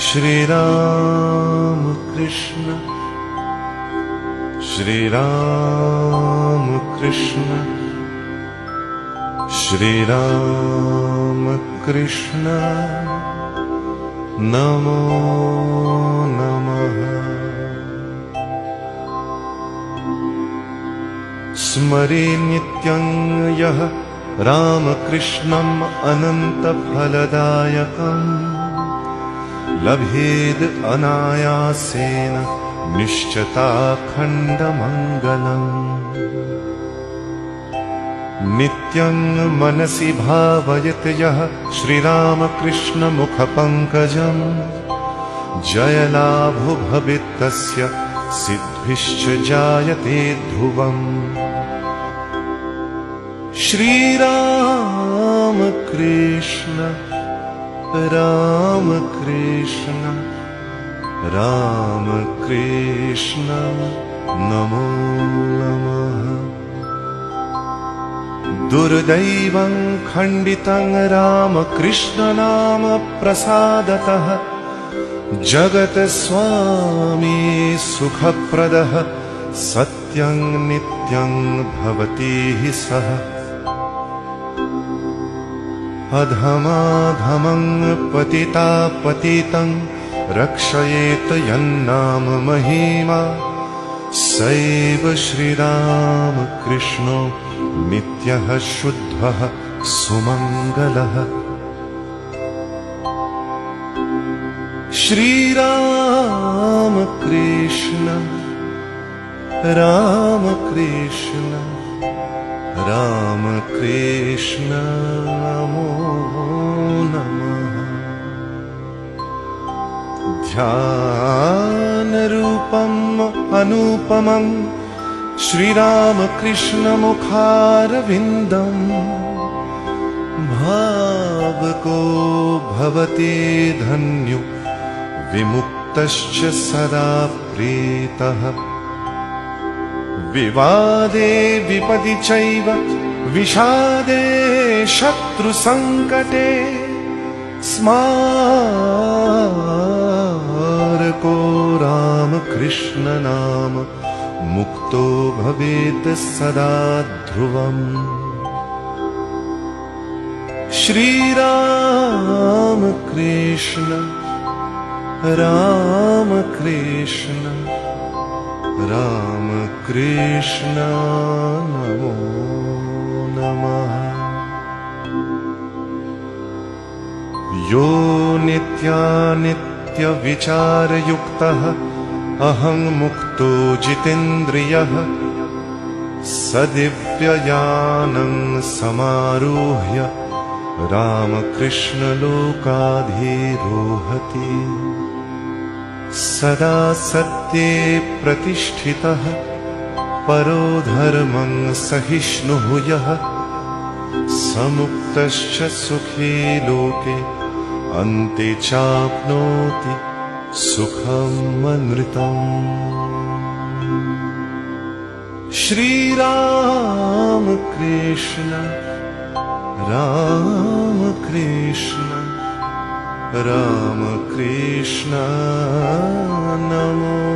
श्री राम कृष्ण श्री राम कृष्ण श्री राम कृष्ण नमो नमः। स्मरे नित्यं यः रामकृष्णम् अनन्तफलदायकम् लभेद अनायासेन निश्चताखण्डमङ्गलम्। नित्यं मनसि भावयत यः श्रीरामकृष्णमुखपङ्कजम् जयलाभो भवेत् तस्य सिद्धिश्च जायते ध्रुवम्। श्रीराम कृष्ण राम कृष्ण राम कृष्ण नमो नमः। दुर्दैवं खण्डितं रामकृष्ण नाम प्रसादतः जगत्स्वामी सुखप्रदः सत्यं नित्यं भवति हि सः। अधमाधमं पतितापतितं रक्षयेत यन्नाम महिमा सैव श्रीरामकृष्णो नित्यः शुद्धः सुमङ्गलः। श्रीरामकृष्ण रामकृष्ण रामकृष्ण नमो नमः। ध्यानरूपम् अनुपमं श्रीरामकृष्णमुखारविन्दम् भावको भवति धन्यो विमुक्तश्च सदा प्रीतः। विवादे विपदि चैव विषादे शत्रुसङ्कटे स्मारको रामकृष्ण नाम मुक्तो भवेत् सदा ध्रुवम्। श्रीराम कृष्ण राम कृष्ण राम कृष्ण नमो नमः। यो नित्यानित्यविचारयुक्तः अहं मुक्तो जितेन्द्रियः स दिव्ययानं समारुह्य रामकृष्णलोकाधिरोहति। सदा सत्ये प्रतिष्ठितः परो धर्मं सहिष्णुः यः समुक्तश्च सुखी लोके अन्ते चाप्नोति सुखममृतम्। श्रीराम कृष्ण राम कृष्ण राम कृष्ण नमो